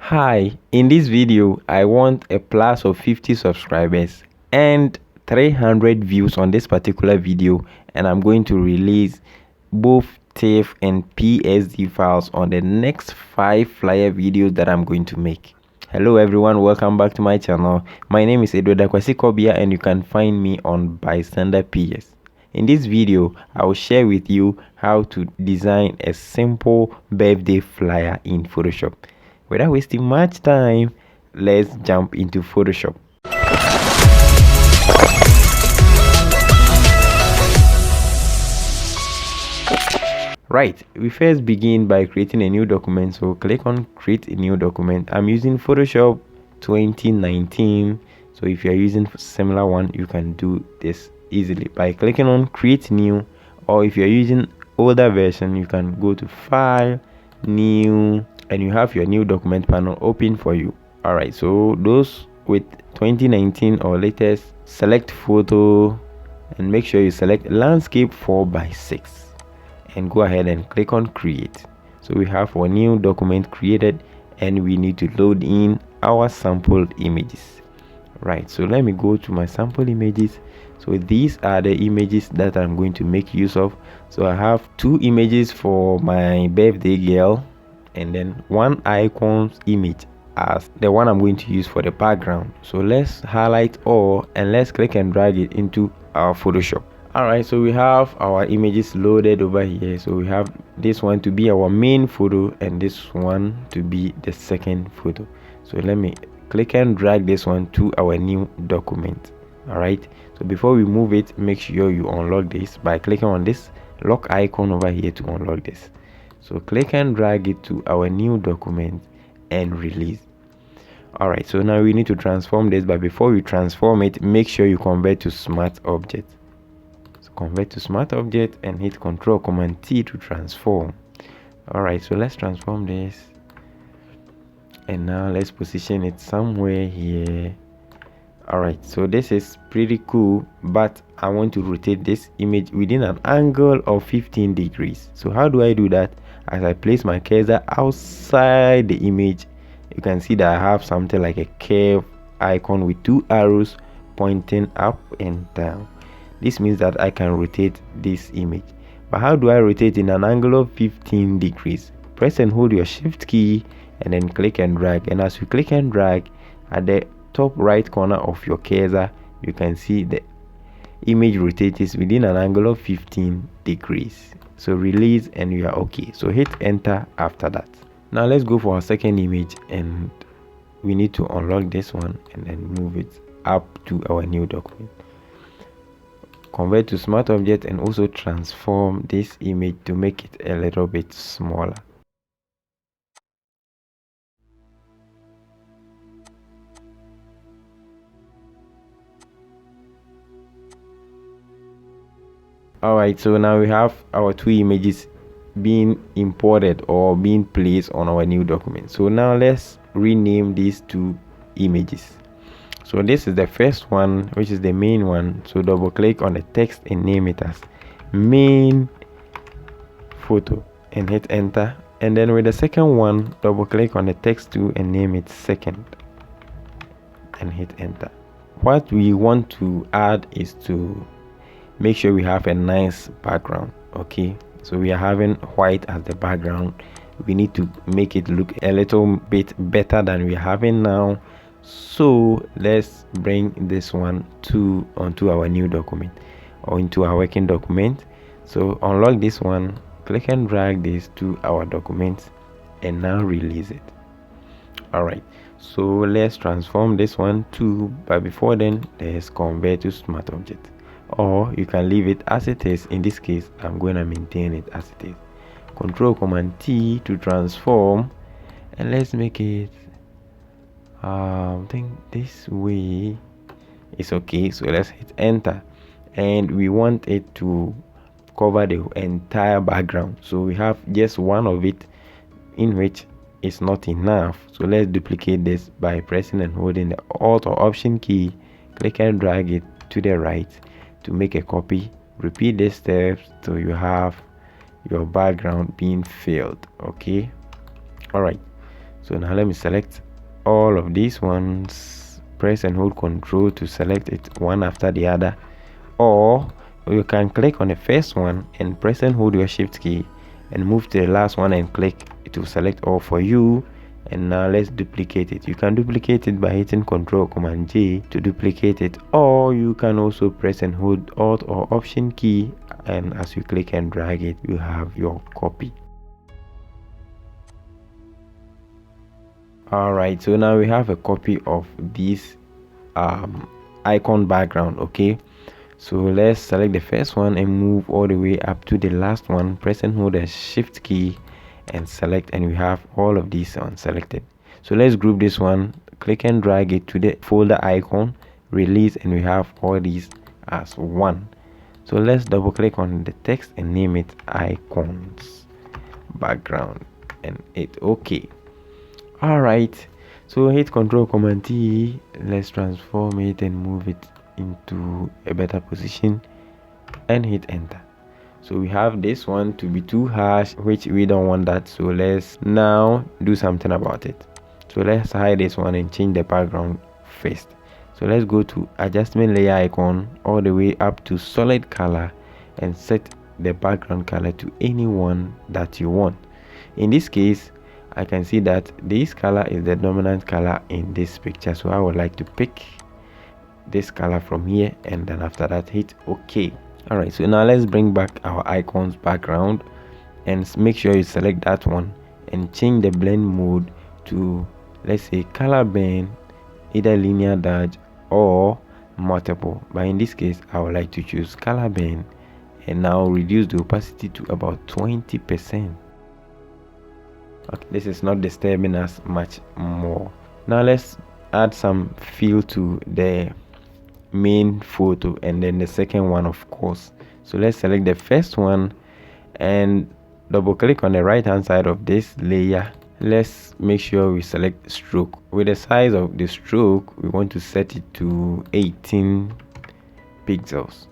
Hi, in this video I want a plus of 50 subscribers and 300 views on this particular video, and I'm going to release both TIFF and PSD files on the next 5 flyer videos that I'm going to make. Hello everyone, welcome back to my channel. My name is Edward Kobia and you can find me on Bystander PS. In this video, I will share with you how to design a simple birthday flyer in Photoshop. Without wasting much time, let's jump into Photoshop. Right, we first begin by creating a new document. So click on create a new document. I'm using Photoshop 2019. So if you're using a similar one, you can do this easily by clicking on create new, or if you're using older version, you can go to file, new, and you have your new document panel open for you. All right, so those with 2019 or latest, select photo and make sure you select landscape 4x6 and go ahead and click on create. So we have our new document created and we need to load in our sample images. Right, so let me go to my sample images. So these are the images that I'm going to make use of. So I have 2 images for my birthday girl and then 1 icon image as the one I'm going to use for the background. So let's highlight all and let's click and drag it into our Photoshop. All right, so we have our images loaded over here. So we have this one to be our main photo and this one to be the second photo. So let me click and drag this one to our new document. All right, so before we move it, make sure you unlock this by clicking on this lock icon over here to unlock this. So click and drag it to our new document and release. All right, so now we need to transform this, but before we transform it, make sure you convert to smart object. So convert to smart object and hit Ctrl Command T to transform. All right, so let's transform this, and now let's position it somewhere here. All right, so this is pretty cool, but I want to rotate this image within an angle of 15 degrees. So how do I do that? As I place my cursor outside the image, you can see that I have something like a curve icon with 2 arrows pointing up and down. This means that I can rotate this image. But how do I rotate in an angle of 15 degrees? Press and hold your shift key and then click and drag. And as you click and drag, at the top right corner of your cursor, you can see the image rotates within an angle of 15 degrees. So release and you are okay. So hit enter after that. Now let's go for our second image, and we need to unlock this one and then move it up to our new document. Convert to smart object and also transform this image to make it a little bit smaller. All right, so now we have our 2 images being imported or being placed on our new document. So now let's rename these 2 images. So this is the first one, which is the main one. So double click on the text and name it as main photo and hit enter. And then with the second one, double click on the text too and name it second and hit enter. What we want to add is to make sure we have a nice background. Okay, so we are having white as the background. We need to make it look a little bit better than we're having now. So let's bring this one onto our new document or into our working document. So unlock this one, click and drag this to our document and now release it. All right, so let's transform this one too, but before then let's convert to smart object, or you can leave it as it is. In this case, I'm going to maintain it as it is. Control Command T to transform, and let's make it I think this way is okay. So let's hit enter, and we want it to cover the entire background. So we have just one of it in which is not enough. So let's duplicate this by pressing and holding the Alt or Option key, click and drag it to the right to make a copy. Repeat these steps till you have your background being filled. Okay, all right, So now let me select all of these ones, press and hold Control to select it one after the other, or you can click on the first one and press and hold your Shift key and move to the last one and click. It will select all for you. And now let's duplicate it. You can duplicate it by hitting Ctrl Command J to duplicate it, or you can also press and hold Alt or Option key, and as you click and drag it, you have your copy. Alright, so now we have a copy of this icon background. Okay, so let's select the first one and move all the way up to the last one, press and hold the Shift key and select, and we have all of these selected. So let's group this one, click and drag it to the folder icon, release, and we have all these as one. So let's double click on the text and name it icons background and hit OK. Alright, so hit Ctrl Command T, let's transform it and move it into a better position and hit enter. So we have this one to be too harsh, which we don't want that, so let's now do something about it. So let's hide this one and change the background first. So let's go to adjustment layer icon all the way up to solid color and set the background color to any one that you want. In this case, I can see that this color is the dominant color in this picture, so I would like to pick this color from here, and then after that hit OK. Alright, so now let's bring back our icons background and make sure you select that one and change the blend mode to, let's say, color blend, either linear dodge or multiple, but in this case I would like to choose color blend, and now reduce the opacity to about 20%. Okay, this is not disturbing us much more. Now let's add some feel to the main photo and then the second one, of course. So let's select the first one and double click on the right hand side of this layer. Let's make sure we select stroke. With the size of the stroke, we want to set it to 18 pixels.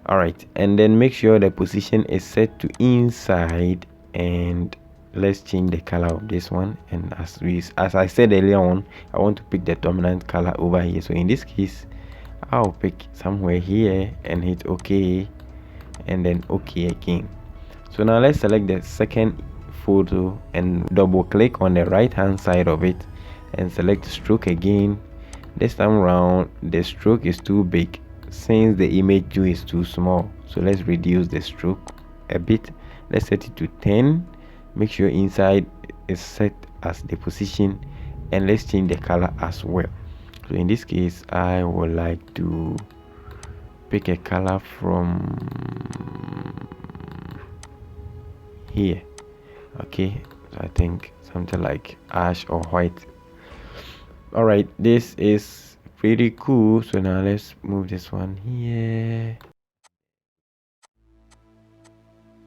Alright, and then make sure the position is set to inside, and let's change the color of this one. And as I said earlier on, I want to pick the dominant color over here, so in this case I'll pick somewhere here and hit OK, and then OK again. So now let's select the second photo and double click on the right hand side of it and select stroke again. This time around the stroke is too big since the image view is too small, so let's reduce the stroke a bit. Let's set it to 10. Make sure inside is set as the position, and let's change the color as well. So in this case I would like to pick a color from here. Okay, so I think something like ash or white. Alright, this is pretty cool. So now let's move this one here.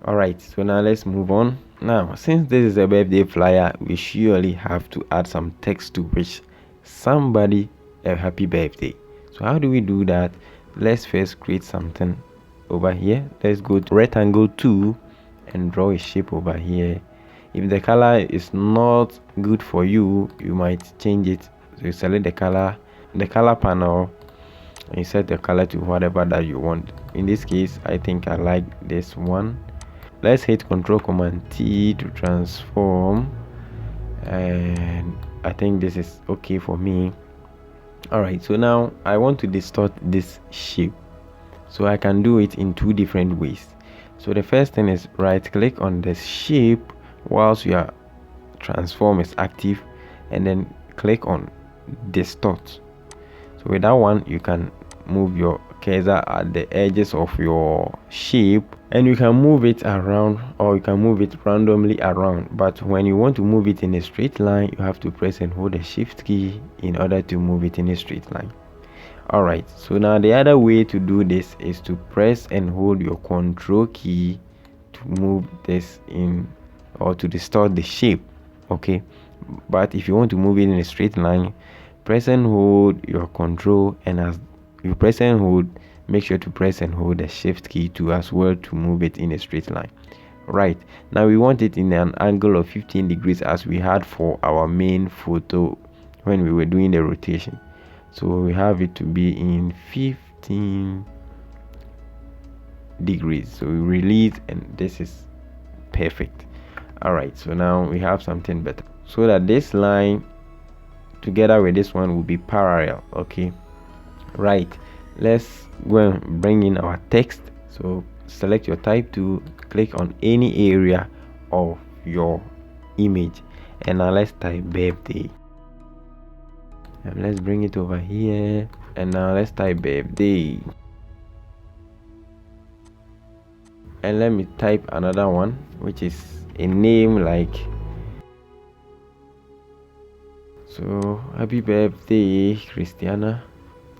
Alright, so now let's move on. Now, since this is a birthday flyer, we surely have to add some text to wish somebody a happy birthday. So how do we do that? Let's first create something over here. Let's go to rectangle 2 and draw a shape over here. If the color is not good for you, you might change it. So you select the color panel, and you set the color to whatever that you want. In this case, I think I like this one. Let's hit Ctrl Command T to transform, and I think this is okay for me. Alright, so now I want to distort this shape, so I can do it in two different ways. So the first thing is right click on the shape whilst your transform is active, and then click on distort. So with that one, you can move your cursor at the edges of your shape, and you can move it around, or you can move it randomly around. But when you want to move it in a straight line, you have to press and hold the shift key in order to move it in a straight line. Alright, so now the other way to do this is to press and hold your control key to move this in, or to distort the shape. Okay, but if you want to move it in a straight line, press and hold your control, and as you press and hold, make sure to press and hold the shift key too as well to move it in a straight line. Right, now we want it in an angle of 15 degrees as we had for our main photo when we were doing the rotation. So we have it to be in 15 degrees. So we release, and this is perfect. All right, so now we have something better, so that this line together with this one will be parallel. Okay, right, let's go and bring in our text. So select your type tool, click on any area of your image, and now let's type birthday, and let's bring it over here, and now let's type birthday, and let me type another one which is a name, like, so happy birthday Christiana.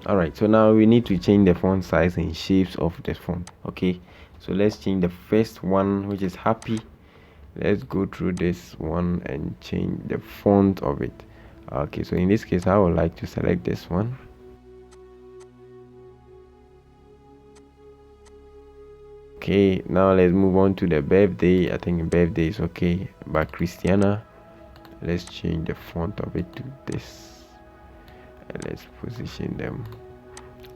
All right, so now we need to change the font size and shapes of the font. Okay, so let's change the first one, which is happy. Let's go through this one and change the font of it. Okay, so in this case I would like to select this one. Okay, now let's move on to the birthday. I think birthday is okay, but Christiana, let's change the font of it to this, and let's position them.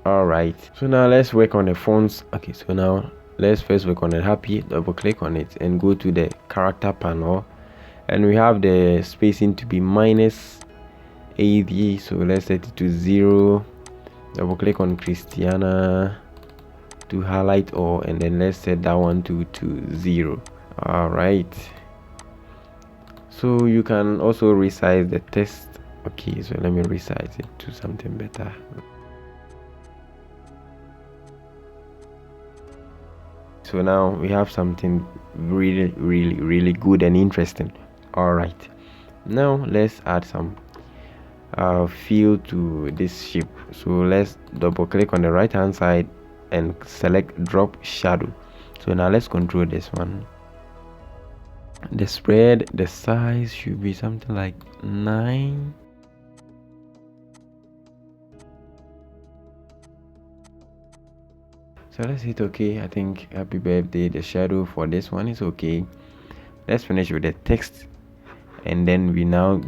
All right, so now let's work on the fonts. Okay, so now let's first work on the happy, double click on it and go to the character panel, and we have the spacing to be -80, so let's set it to 0. Double click on Christiana to highlight all, and then let's set that one to 0. All right, so you can also resize the text. Okay, so let me resize it to something better. So now we have something really good and interesting. All right, now let's add some feel to this shape. So let's double click on the right hand side and select drop shadow. So now let's control this one. The spread, the size should be something like 9. So let's hit okay. I think happy birthday, the shadow for this one is okay. Let's finish with the text, and then we now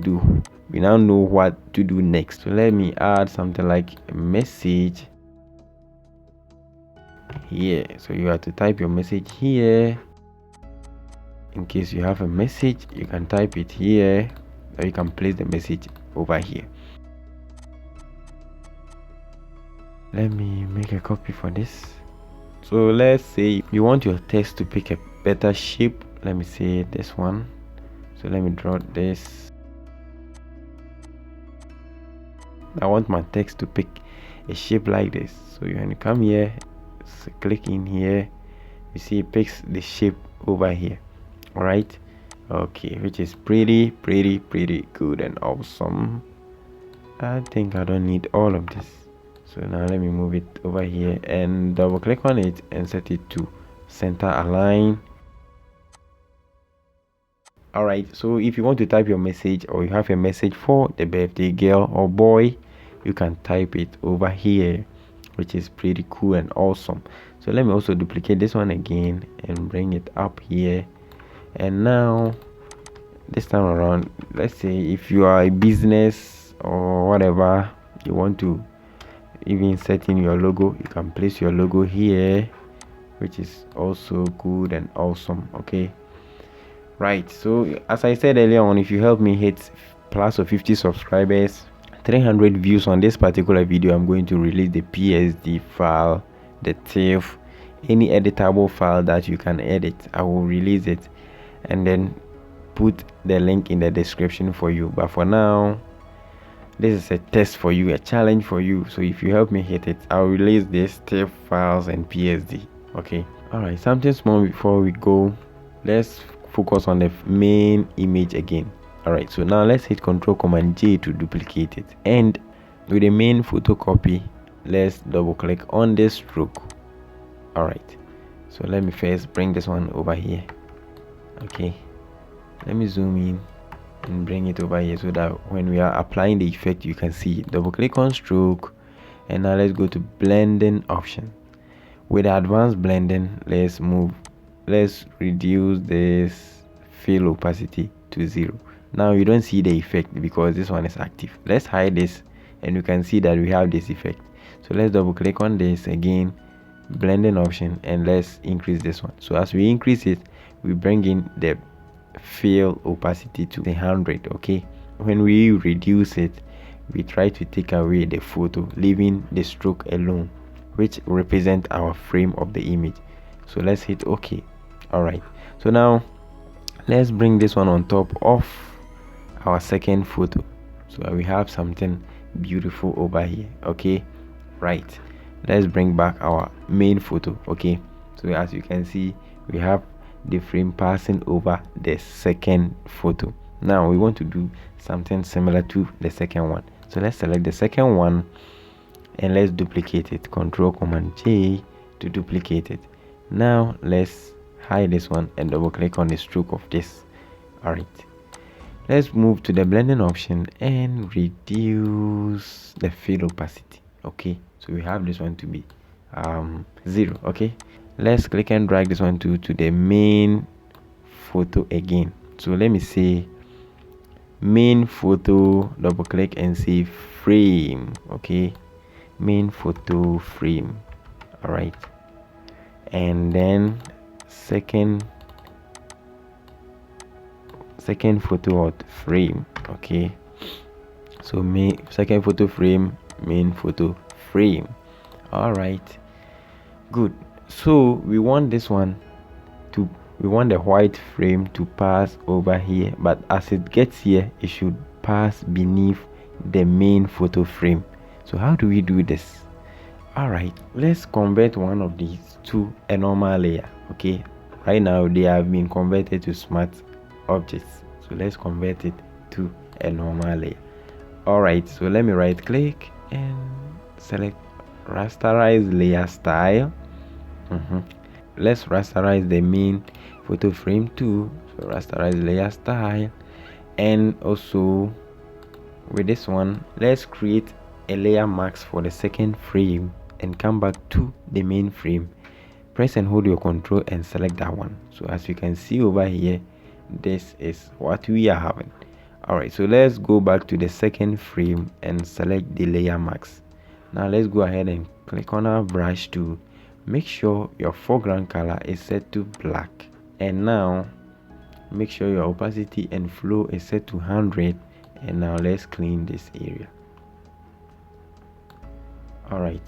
know what to do next. So let me add something like a message here. So you have to type your message here. In case you have a message, you can type it here, or you can place the message over here. Let me make a copy for this. So let's say you want your text to pick a better shape. Let me say this one. So let me draw this. I want my text to pick a shape like this. So you can come here, so click in here, you see it picks the shape over here. All right, okay, which is pretty good and awesome. I think I don't need all of this, so now let me move it over here and double click on it and set it to center align. All right, so if you want to type your message, or you have a message for the birthday girl or boy, you can type it over here, which is pretty cool and awesome. So let me also duplicate this one again and bring it up here. And now this time around, let's say if you are a business or whatever, you want to even set in your logo, you can place your logo here, which is also good and awesome. Okay, right, so as I said earlier on, if you help me hit plus of 50 subscribers, 300 views on this particular video, I'm going to release the PSD file, the TIFF, any editable file that you can edit. I will release it and then put the link in the description for you. But for now, this is a test for you, a challenge for you. So if you help me hit it, I'll release this TIFF files and PSD. Okay, all right, something small before we go. Let's focus on the main image again. All right, so now let's hit Ctrl Command J to duplicate it, and with the main photocopy, let's double click on this stroke. All right, so let me first bring this one over here. Okay, let me zoom in and bring it over here so that when we are applying the effect, you can see it. Double click on stroke, and now let's go to blending option. With advanced blending, let's let's reduce this fill opacity to 0. Now you don't see the effect because this one is active. Let's hide this and you can see that we have this effect. So let's double click on this again, blending option, and let's increase this one. So as we increase it, we bring in the fill opacity to 100. Okay, when we reduce it, we try to take away the photo, leaving the stroke alone, which represent our frame of the image. So let's hit OK. All right, so now let's bring this one on top of our second photo, so we have something beautiful over here. Okay, right, let's bring back our main photo. Okay, so as you can see, we have the frame passing over the second photo. Now we want to do something similar to the second one, so let's select the second one and let's duplicate it. Control Command J to duplicate it. Now let's hide this one and double click on the stroke of this. All right, let's move to the blending option and reduce the fill opacity. Okay, so we have this one to be 0. Okay, let's click and drag this one to the main photo again. So let me say main photo, double click and say frame. Okay, main photo frame. All right, and then second photo frame. Okay, so second photo frame, main photo frame. All right, good. So we want this one to, we want the white frame to pass over here, but as it gets here, it should pass beneath the main photo frame. So how do we do this? All right, let's convert one of these to a normal layer. Okay, right now they have been converted to smart objects, so let's convert it to a normal layer. All right, so let me right click and select rasterize layer style. Let's rasterize the main photo frame too, so rasterize layer style. And also with this one, let's create a layer mask for the second frame and come back to the main frame. Press and hold your control and select that one. So as you can see over here, this is what we are having. All right, so let's go back to the second frame and select the layer mask. Now let's go ahead and click on our brush tool. Make sure your foreground color is set to black, and now make sure your opacity and flow is set to 100. And now let's clean this area. All right,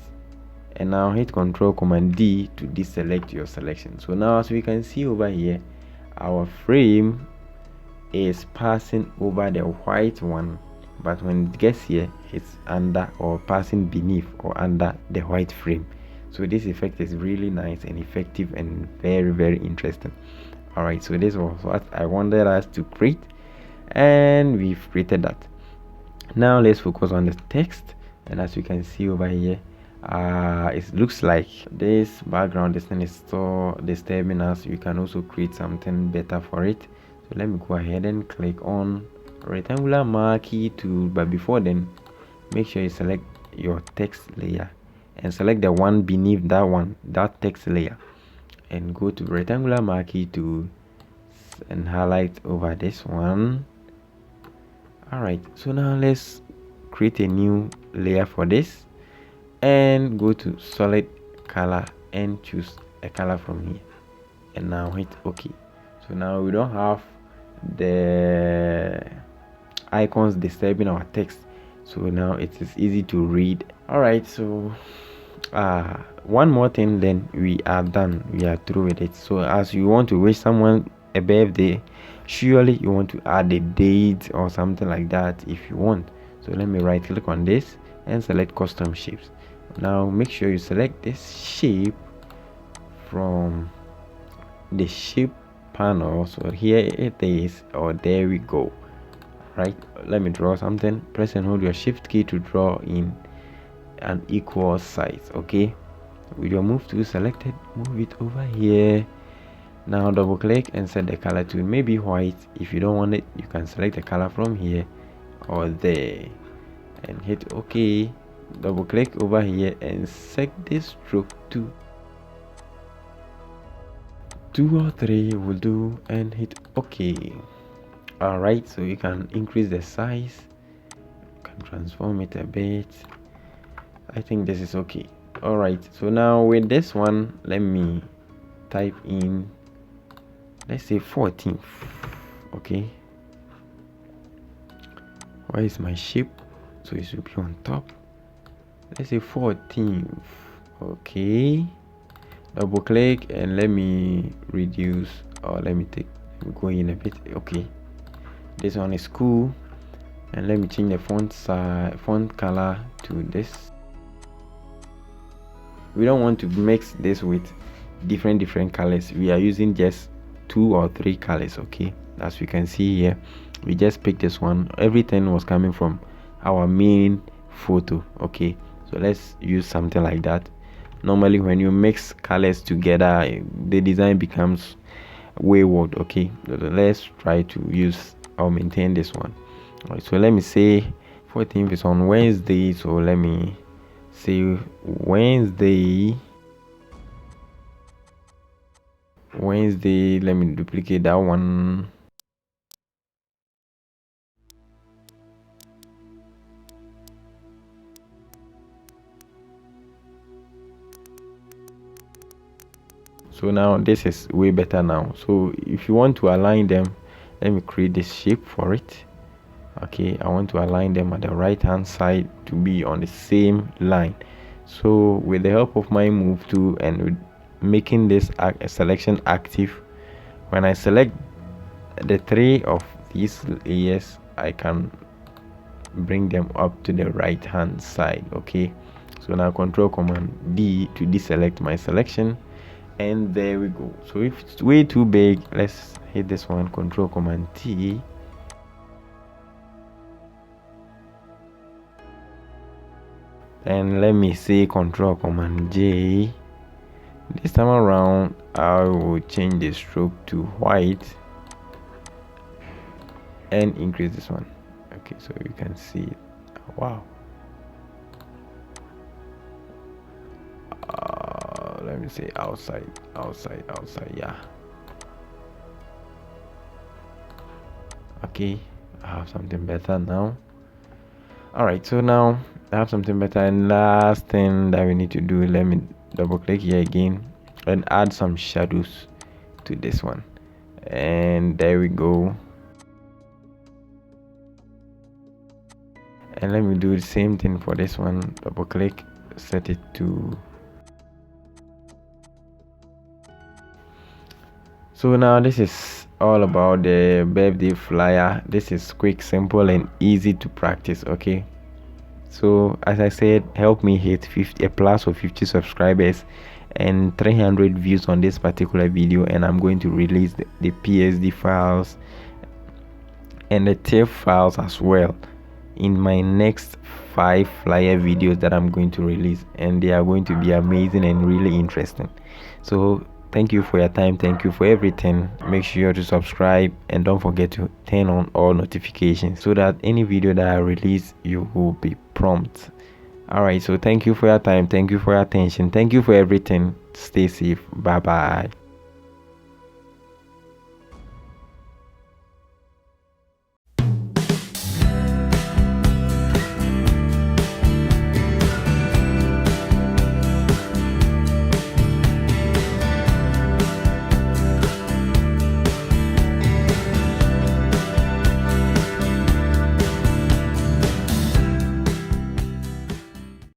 and now hit Control Command D to deselect your selection. So now as we can see over here, our frame is passing over the white one, but when it gets here, it's under or passing beneath or under the white frame. So this effect is really nice and effective and very interesting. All right, so this was what I wanted us to create, and we've created that. Now let's focus on the text, and as you can see over here, it looks like this background, this thing is so disturbing us. You can also create something better for it. So let me go ahead and click on rectangular marquee tool, but before then, make sure you select your text layer and select the one beneath that one, that text layer, and go to rectangular marquee tool and highlight over this one. All right, so now let's create a new layer for this and go to solid color and choose a color from here, and now hit OK. So now we don't have the icons disturbing our text, so now it is easy to read. All right, so one more thing, then we are done, we are through with it. So as you want to wish someone a birthday, surely you want to add a date or something like that if you want. So let me right click on this and select custom shapes. Now make sure you select this shape from the shape panel. So here it is, or there we go. Right, let me draw something. Press and hold your shift key to draw in an equal size. Okay, with your move tool selected, move it over here. Now double click and set the color to maybe white. If you don't want it, you can select the color from here or there and hit OK. Double click over here and set this stroke to 2 or 3 will do, and hit OK. All right, so you can increase the size, you can transform it a bit. I think this is okay. All right, so now with this one, let me type in, let's say 14th. Okay, where is my shape? So it should be on top. Let's say 14th. Okay, double click and let me reduce, or let me go in a bit. Okay, this one is cool, and let me change the font color to this. We don't want to mix this with different colors. We are using just 2 or 3 colors. Okay, as you can see here, we just picked this one. Everything was coming from our main photo. Okay, so let's use something like that. Normally when you mix colors together, the design becomes wayward. Okay, so let's try to use or maintain this one. All right, so let me say 14th is on Wednesday, so let me say Wednesday. Let me duplicate that one. So now this is way better now. So if you want to align them, let me create this shape for it. Okay, I want to align them at the right hand side to be on the same line. So with the help of my move tool and with making this selection active, when I select the 3 of these layers, I can bring them up to the right hand side. Okay, so now Control Command D to deselect my selection, and there we go. So if it's way too big, let's hit this one, Control Command T, and let me say Control Command J. This time around I will change the stroke to white and increase this one. Okay, so you can see it. Wow. Let me say outside. Yeah. Okay, I have something better now. All right, so now I have something better, and last thing that we need to do, let me double click here again and add some shadows to this one, and there we go. And let me do the same thing for this one. Double click, set it to. So now this is all about the birthday flyer. This is quick, simple, and easy to practice. Okay, so as I said, help me hit 50 a plus of 50 subscribers and 300 views on this particular video, and I'm going to release the PSD files and the TIFF files as well in my next 5 flyer videos that I'm going to release, and they are going to be amazing and really interesting. So thank you for your time, thank you for everything. Make sure to subscribe and don't forget to turn on all notifications so that any video that I release, you will be prompt. All right, so thank you for your time, thank you for your attention, thank you for everything. Stay safe. Bye bye.